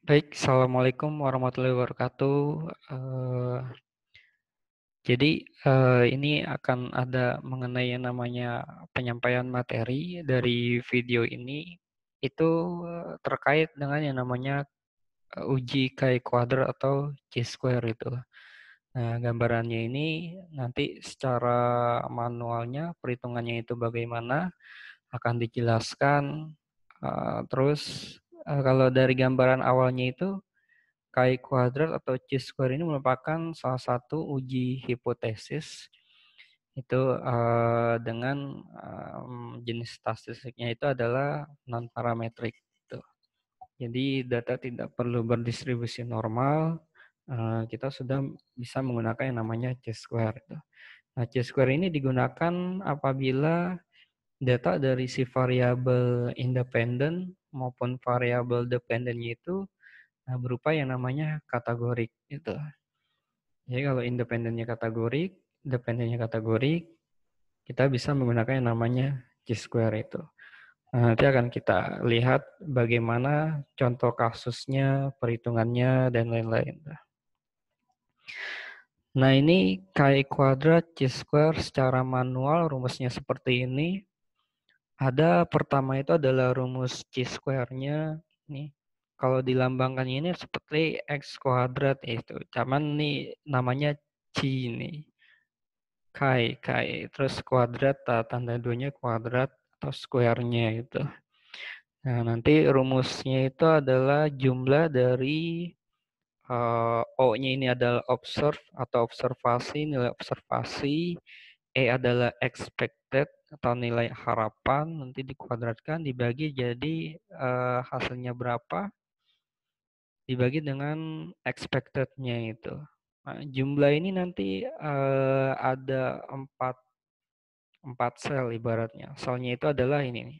Baik, Assalamualaikum warahmatullahi wabarakatuh. Eh, ini akan ada mengenai yang namanya penyampaian materi dari video ini. Itu terkait dengan yang namanya uji Chi kuadrat atau Chi-square itu. Nah, gambarannya ini nanti secara manualnya, perhitungannya itu bagaimana, akan dijelaskan. Terus, kalau dari gambaran awalnya itu, Chi kuadrat atau Chi-square ini merupakan salah satu uji hipotesis itu dengan jenis statistiknya itu adalah non parametrik. Gitu. Jadi data tidak perlu berdistribusi normal, kita sudah bisa menggunakan yang namanya Chi-square. Gitu. Nah, Chi-square ini digunakan apabila data dari si variabel independen maupun variabel dependennya itu berupa yang namanya kategorik gitu. Jadi kalau dependennya kategorik, kita bisa menggunakan yang namanya Chi-square itu. Nah, nanti akan kita lihat bagaimana contoh kasusnya, perhitungannya, dan lain-lain. Nah, ini Chi kuadrat Chi-square secara manual rumusnya seperti ini. Ada pertama itu adalah rumus Chi-square-nya. Nih, kalau dilambangkan ini seperti X kuadrat itu. Cuman nih namanya Chi nih. Chi. Terus kuadrat, tanda duanya kuadrat atau square-nya itu. Nah, nanti rumusnya itu adalah jumlah dari O-nya ini adalah observe atau observasi, nilai observasi. E adalah expected atau nilai harapan, nanti dikuadratkan, dibagi jadi hasilnya berapa, dibagi dengan expected-nya itu. Nah, jumlah ini nanti ada empat sel ibaratnya. Selnya itu adalah ini nih.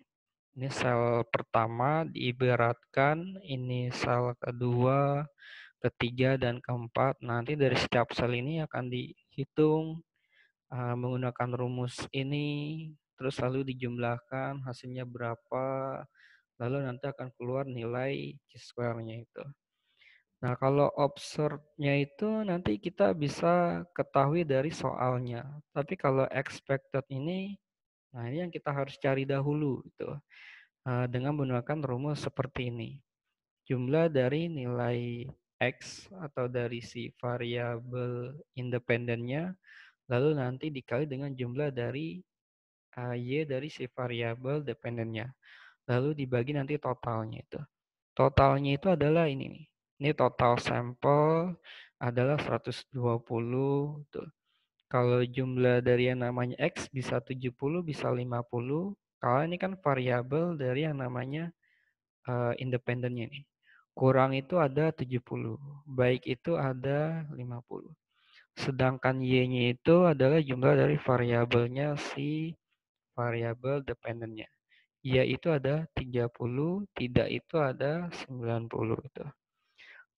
Ini sel pertama diibaratkan, ini sel kedua, ketiga, dan keempat. Nanti dari setiap sel ini akan dihitung menggunakan rumus ini, terus lalu dijumlahkan hasilnya berapa, lalu nanti akan keluar nilai Chi-square-nya itu. Nah, kalau observe-nya itu nanti kita bisa ketahui dari soalnya. Tapi kalau expected ini, nah ini yang kita harus cari dahulu gitu. Dengan menggunakan rumus seperti ini. Jumlah dari nilai X atau dari si variabel independennya, lalu nanti dikali dengan jumlah dari Y dari si variabel dependennya. Lalu dibagi nanti totalnya itu. Totalnya itu adalah ini nih. Ini total sampel adalah 120 tuh. Kalau jumlah dari yang namanya X bisa 70, bisa 50. Kalau ini kan variabel dari yang namanya independennya nih. Kurang itu ada 70. Baik itu ada 50. Sedangkan Y-nya itu adalah jumlah dari variabelnya si variabel dependennya. Ya itu ada 30, tidak itu ada 90 itu.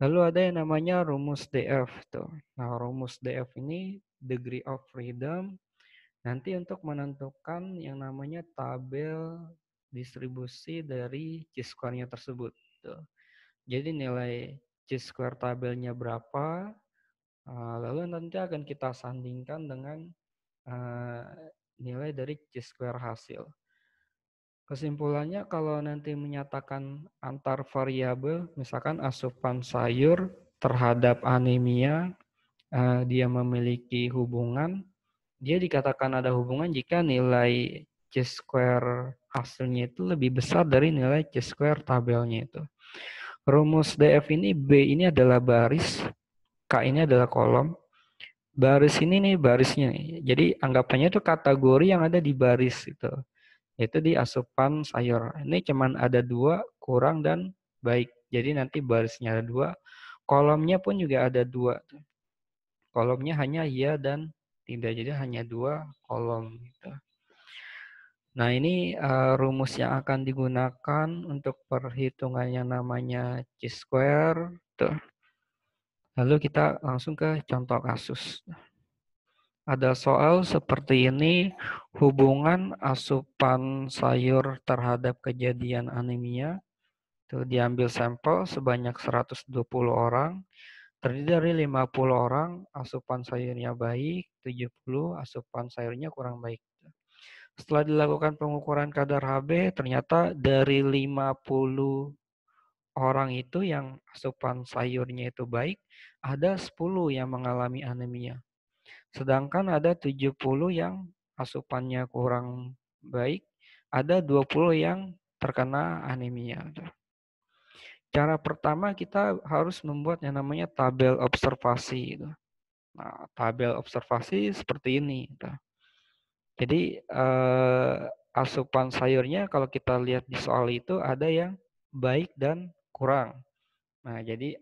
Lalu ada yang namanya rumus DF tuh. Nah, rumus DF ini degree of freedom nanti untuk menentukan yang namanya tabel distribusi dari Chi-square-nya tersebut tuh. Jadi nilai Chi-square tabelnya berapa, lalu nanti akan kita sandingkan dengan nilai dari Chi-square hasil. Kesimpulannya kalau nanti menyatakan antar variabel, misalkan asupan sayur terhadap anemia, dia memiliki hubungan, dia dikatakan ada hubungan jika nilai Chi-square hasilnya itu lebih besar dari nilai Chi-square tabelnya itu. Rumus DF ini, B ini adalah baris, K ini adalah kolom. Baris ini nih barisnya nih. Jadi anggapannya itu kategori yang ada di baris itu. Itu di asupan sayur. Ini cuman ada 2, kurang dan baik. Jadi nanti barisnya ada 2. Kolomnya pun juga ada 2. Kolomnya hanya ya dan tidak. Jadi hanya 2 kolom. Gitu. Nah ini rumus yang akan digunakan untuk perhitungan yang namanya Chi-square. Lalu kita langsung ke contoh kasus. Ada soal seperti ini, hubungan asupan sayur terhadap kejadian anemia. Tuh, diambil sampel sebanyak 120 orang, terdiri dari 50 orang asupan sayurnya baik, 70 asupan sayurnya kurang baik. Setelah dilakukan pengukuran kadar Hb, ternyata dari 50 orang itu yang asupan sayurnya itu baik, ada 10 yang mengalami anemia. Sedangkan ada 70 yang asupannya kurang baik, ada 20 yang terkena anemia. Cara pertama kita harus membuat yang namanya tabel observasi. Nah, tabel observasi seperti ini. Jadi asupan sayurnya kalau kita lihat di soal itu ada yang baik dan kurang. Nah, jadi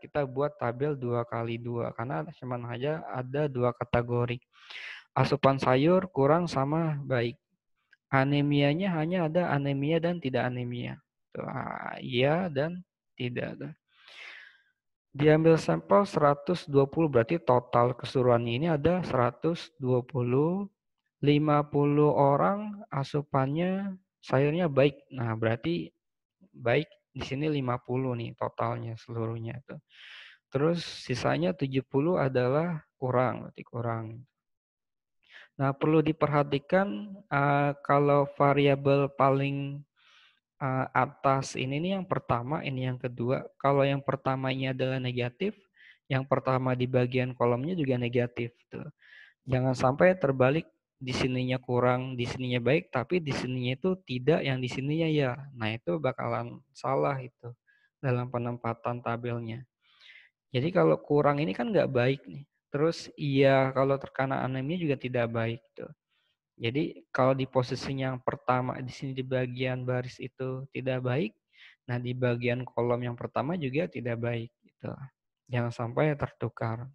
kita buat tabel 2x2 karena cuma aja ada 2 kategori. Asupan sayur kurang sama baik. Anemianya hanya ada anemia dan tidak anemia. Iya dan tidak. Diambil sampel 120 berarti total keseluruhannya ini ada 120. 50 orang asupannya sayurnya baik. Nah, berarti baik di sini 50 nih totalnya seluruhnya tuh. Terus sisanya 70 adalah kurang, berarti kurang. Nah, perlu diperhatikan kalau variabel paling atas ini nih yang pertama, ini yang kedua. Kalau yang pertama ini adalah negatif, yang pertama di bagian kolomnya juga negatif tuh. Jangan sampai terbalik di sininya kurang, di sininya baik, tapi di sininya itu tidak, yang di sininya ya. Nah, itu bakalan salah itu dalam penempatan tabelnya. Jadi kalau kurang ini kan nggak baik nih. Terus iya kalau terkena anemia juga tidak baik tuh. Jadi kalau di posisinya yang pertama di sini di bagian baris itu tidak baik, nah di bagian kolom yang pertama juga tidak baik gitu. Jangan sampai tertukar.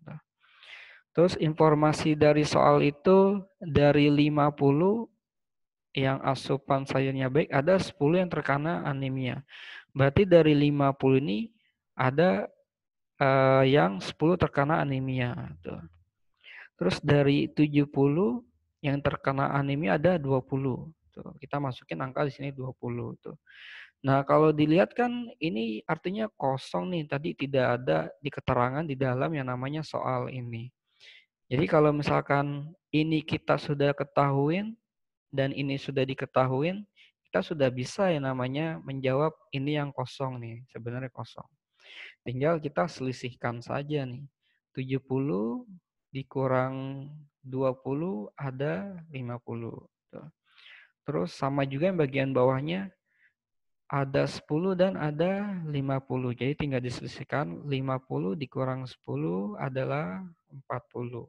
Terus informasi dari soal itu dari 50 yang asupan sayurnya baik ada 10 yang terkena anemia. Berarti dari 50 ini ada yang 10 terkena anemia tuh. Terus dari 70 yang terkena anemia ada 20. Tuh, kita masukin angka di sini 20 tuh. Nah, kalau dilihat kan ini artinya kosong nih. Tadi tidak ada di keterangan di dalam yang namanya soal ini. Jadi kalau misalkan ini kita sudah ketahuin dan ini sudah diketahuin, kita sudah bisa yang namanya menjawab ini yang kosong nih, sebenarnya kosong. Tinggal kita selisihkan saja nih. 70 dikurang 20 ada 50. Terus sama juga yang bagian bawahnya ada 10 dan ada 50. Jadi tinggal diselisihkan 50 dikurang 10 adalah 40.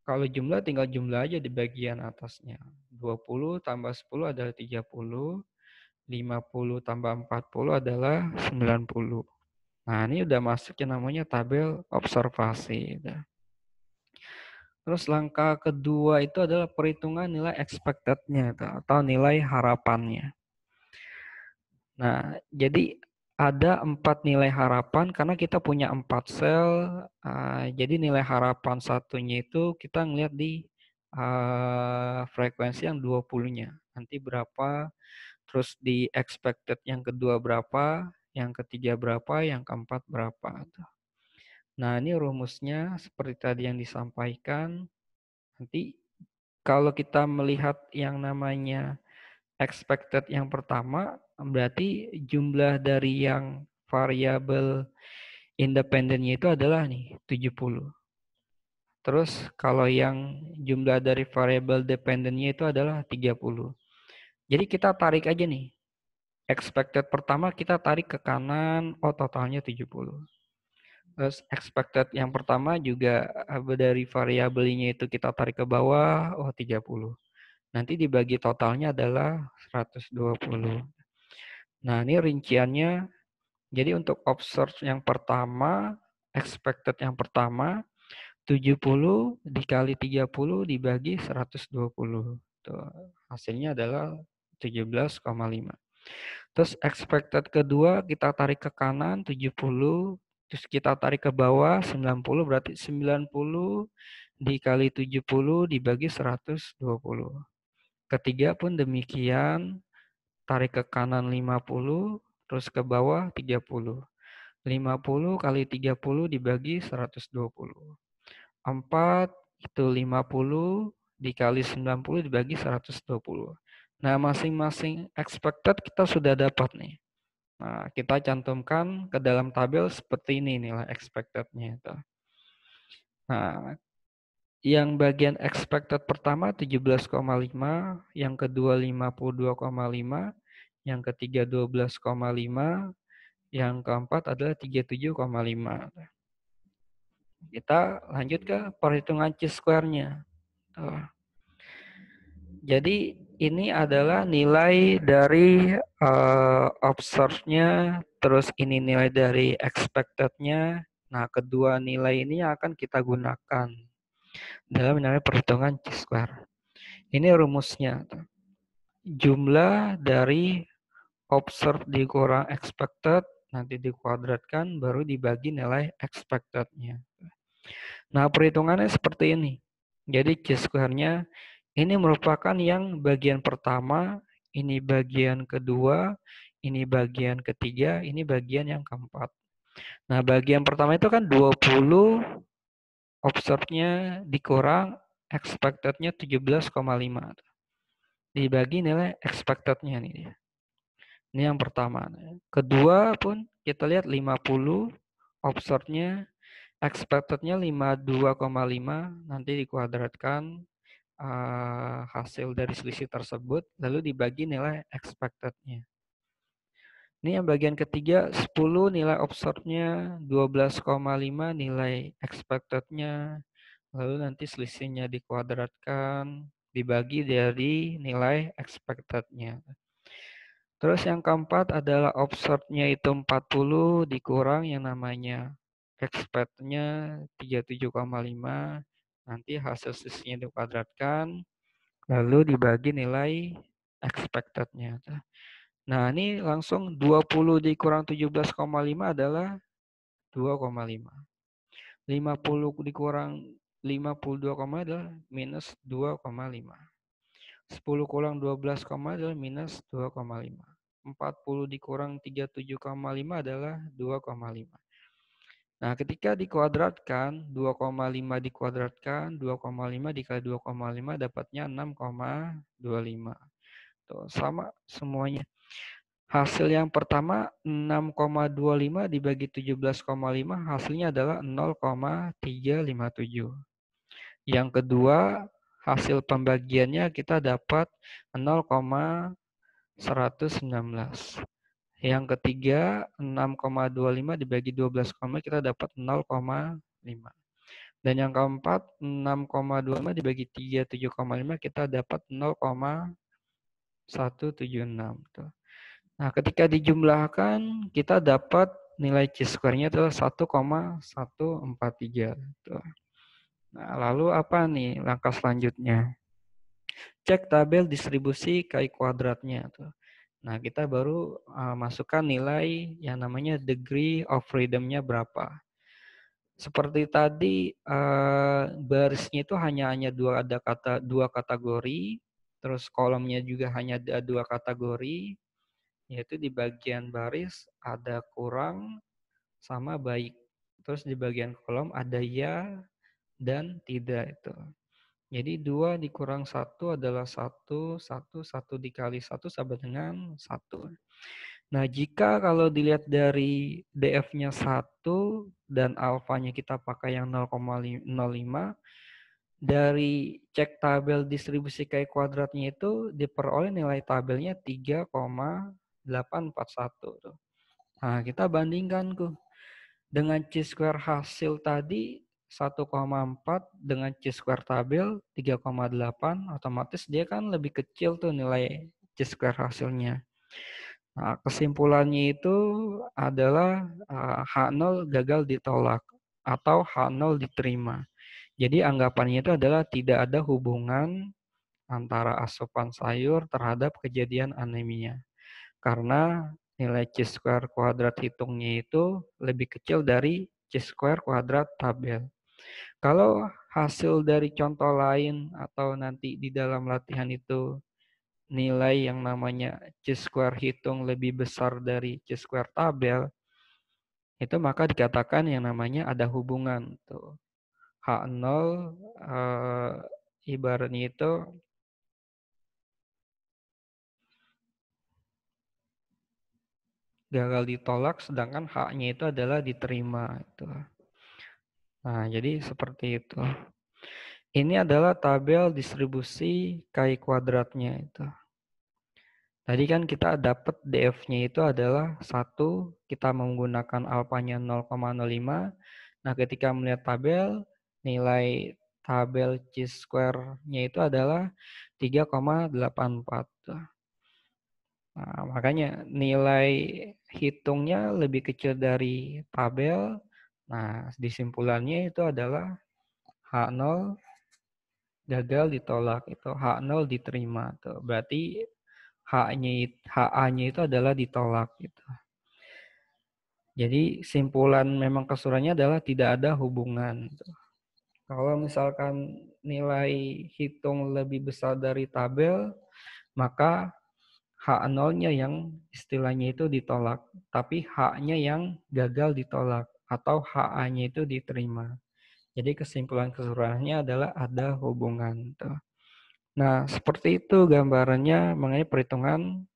Kalau jumlah tinggal jumlah aja di bagian atasnya. 20 tambah 10 adalah 30. 50 tambah 40 adalah 90. Nah, ini udah masuk yang namanya tabel observasi. Terus langkah kedua itu adalah perhitungan nilai expected-nya atau nilai harapannya. Nah, jadi ada 4 nilai harapan karena kita punya 4 sel. Jadi nilai harapan satunya itu kita ngeliat di frekuensi yang 20-nya. Nanti berapa, terus di expected yang kedua berapa, yang ketiga berapa, yang keempat berapa. Nah, ini rumusnya seperti tadi yang disampaikan. Nanti kalau kita melihat yang namanya expected yang pertama, berarti jumlah dari yang variabel independennya itu adalah nih 70. Terus kalau yang jumlah dari variabel dependennya itu adalah 30. Jadi kita tarik aja nih. Expected pertama kita tarik ke kanan, totalnya 70. Terus expected yang pertama juga dari variabelnya itu kita tarik ke bawah, 30. Nanti dibagi totalnya adalah 120. Nah, ini rinciannya. Jadi untuk observe yang pertama, expected yang pertama, 70 dikali 30 dibagi 120. Tuh, hasilnya adalah 17,5. Terus expected kedua kita tarik ke kanan 70, terus kita tarik ke bawah 90, berarti 90 dikali 70 dibagi 120. Ketiga pun demikian, tarik ke kanan 50, terus ke bawah 30. 50 kali 30 dibagi 120. 4 itu 50 dikali 90 dibagi 120. Nah, masing-masing expected kita sudah dapat nih. Nah, kita cantumkan ke dalam tabel seperti ini nilai expected-nya itu. Nah, yang bagian expected pertama 17,5, yang kedua 52,5, yang ketiga 12,5, yang keempat adalah 37,5. Kita lanjut ke perhitungan chi-square-nya. Jadi ini adalah nilai dari observe-nya, terus ini nilai dari expected-nya. Nah, kedua nilai ini akan kita gunakan dalam nilai perhitungan chi-square. Ini rumusnya. Jumlah dari observe dikurang expected, nanti dikuadratkan, baru dibagi nilai expected-nya. Nah, perhitungannya seperti ini. Jadi chi-square-nya ini merupakan yang bagian pertama, ini bagian kedua, ini bagian ketiga, ini bagian yang keempat. Nah, bagian pertama itu kan 20, observe-nya dikurang, expected-nya 17,5. Dibagi nilai expected-nya nih. Ini yang pertama. Kedua pun kita lihat 50, observe-nya, expected-nya 52,5, nanti dikuadratkan hasil dari selisih tersebut, lalu dibagi nilai expected-nya. Ini yang bagian ketiga, 10 nilai observe-nya, 12,5 nilai expected-nya, lalu nanti selisihnya dikuadratkan, dibagi dari nilai expected-nya. Terus yang keempat adalah observe-nya itu 40 dikurang yang namanya expect-nya 37,5. Nanti hasil selisihnya dikuadratkan, lalu dibagi nilai expected-nya. Nah, ini langsung 20 dikurang 17,5 adalah 2,5. 50 dikurang 52, adalah minus 2,5. 10 kurang 12, adalah minus 2,5. 40 dikurang 37,5 adalah 2,5. Nah, ketika dikuadratkan, 2,5 dikuadratkan, 2,5 dikali 2,5 dapatnya 6,25. Tuh, sama semuanya. Hasil yang pertama 6,25 dibagi 17,5 hasilnya adalah 0,357. Yang kedua, hasil pembagiannya kita dapat 0,119. Yang ketiga, 6,25 dibagi 12, kita dapat 0,5. Dan yang keempat, 6,25 dibagi 37,5 kita dapat 0,176. Nah, ketika dijumlahkan, kita dapat nilai chi-square-nya adalah 1,143. Nah, lalu apa nih langkah selanjutnya? Cek tabel distribusi KI kuadratnya. Nah, kita baru masukkan nilai yang namanya degree of freedom-nya berapa. Seperti tadi, barisnya itu hanya dua kategori, terus kolomnya juga hanya ada 2 kategori, yaitu di bagian baris ada kurang sama baik. Terus di bagian kolom ada ya dan tidak itu. Jadi 2 dikurang 1 adalah 1, 1 dikali 1 sama dengan 1. Nah, jika kalau dilihat dari DF-nya 1 dan alfanya kita pakai yang 0,05, dari cek tabel distribusi KI kuadratnya itu diperoleh nilai tabelnya 3,841. Nah, kita bandingkan dengan chi-square hasil tadi 1,4 dengan chi-square tabel 3,8, otomatis dia kan lebih kecil tuh nilai chi-square hasilnya. Nah, kesimpulannya itu adalah H0 gagal ditolak atau H0 diterima. Jadi anggapannya itu adalah tidak ada hubungan antara asupan sayur terhadap kejadian anemia. Karena nilai chi-square kuadrat hitungnya itu lebih kecil dari chi-square kuadrat tabel. Kalau hasil dari contoh lain atau nanti di dalam latihan itu nilai yang namanya chi-square hitung lebih besar dari chi-square tabel, itu maka dikatakan yang namanya ada hubungan tuh. H0 ibaratnya itu gagal ditolak, sedangkan H-nya itu adalah diterima. Itu. Nah, jadi seperti itu. Ini adalah tabel distribusi chi kuadratnya itu. Tadi kan kita dapat DF-nya itu adalah 1, kita menggunakan alfanya 0,05. Nah, ketika melihat tabel, nilai tabel chi-square-nya itu adalah 3,84. Nah, makanya nilai hitungnya lebih kecil dari tabel. Nah, disimpulannya itu adalah H0 gagal ditolak, itu H0 diterima. Tuh. Berarti HA-nya itu adalah ditolak gitu. Jadi simpulan memang keseluruhannya adalah tidak ada hubungan. Kalau misalkan nilai hitung lebih besar dari tabel, maka H0-nya yang istilahnya itu ditolak, tapi H-nya yang gagal ditolak atau HA-nya itu diterima. Jadi kesimpulan keseluruhannya adalah ada hubungan. Nah, seperti itu gambarannya mengenai perhitungan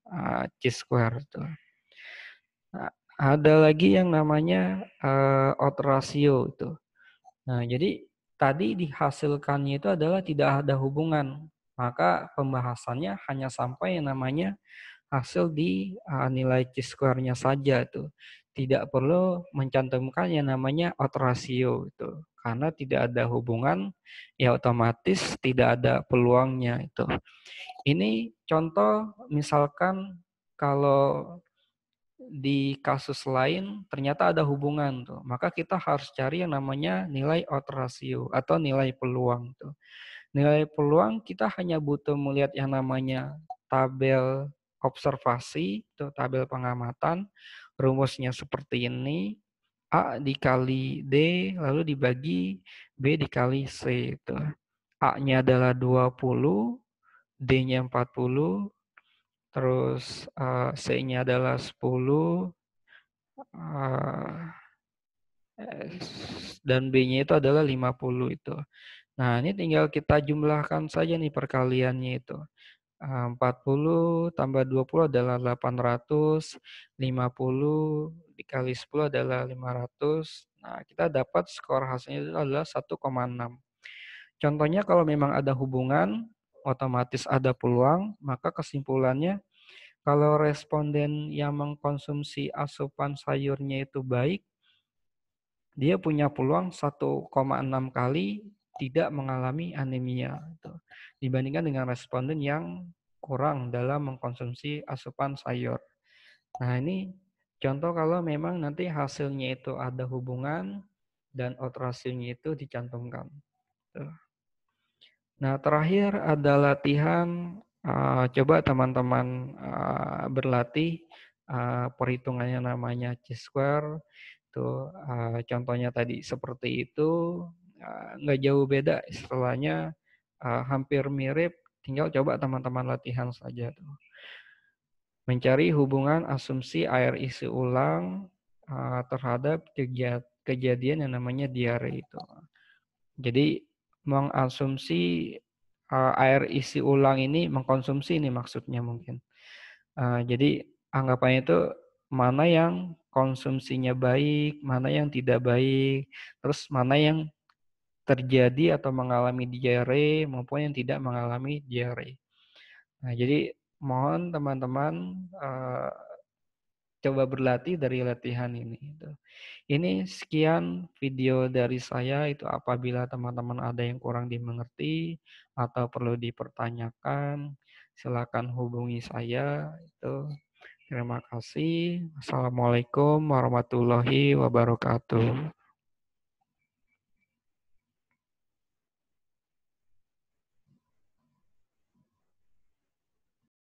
chi-square. Nah, ada lagi yang namanya odd ratio itu. Nah, jadi tadi dihasilkannya itu adalah tidak ada hubungan. Maka pembahasannya hanya sampai yang namanya hasil di nilai chi-square-nya saja itu. Tidak perlu mencantumkan yang namanya odd ratio itu. Karena tidak ada hubungan, ya otomatis tidak ada peluangnya itu. Ini contoh misalkan kalau di kasus lain ternyata ada hubungan tuh. Maka kita harus cari yang namanya nilai odd ratio atau nilai peluang tuh. Nilai peluang kita hanya butuh melihat yang namanya tabel observasi, tuh tabel pengamatan. Rumusnya seperti ini. A dikali D lalu dibagi B dikali C itu. A-nya adalah 20, D-nya 40, terus C-nya adalah 10, dan B-nya itu adalah 50 itu. Nah, ini tinggal kita jumlahkan saja nih perkaliannya itu. 40 tambah 20 adalah 800, 50 dikali 10 adalah 500. Nah, kita dapat skor hasilnya itu adalah 1,6. Contohnya kalau memang ada hubungan, otomatis ada peluang, maka kesimpulannya kalau responden yang mengkonsumsi asupan sayurnya itu baik, dia punya peluang 1,6 kali tidak mengalami anemia. Dibandingkan dengan responden yang kurang dalam mengkonsumsi asupan sayur. Nah ini contoh kalau memang nanti hasilnya itu ada hubungan dan odd ratio-nya itu dicantumkan. Nah terakhir ada latihan, coba teman-teman berlatih perhitungannya namanya chi-square. Tuh, contohnya tadi seperti itu, nggak jauh beda istilahnya, hampir mirip, tinggal coba teman-teman latihan saja. Tuh. Mencari hubungan asumsi air isi ulang terhadap kejadian yang namanya diare itu. Jadi mengasumsi air isi ulang ini mengkonsumsi ini maksudnya mungkin. Jadi anggapannya itu mana yang konsumsinya baik, mana yang tidak baik, terus mana yang terjadi atau mengalami diare maupun yang tidak mengalami diare. Nah, jadi mohon teman-teman coba berlatih dari latihan ini. Ini sekian video dari saya, itu apabila teman-teman ada yang kurang dimengerti atau perlu dipertanyakan, silakan hubungi saya. Terima kasih. Assalamualaikum warahmatullahi wabarakatuh.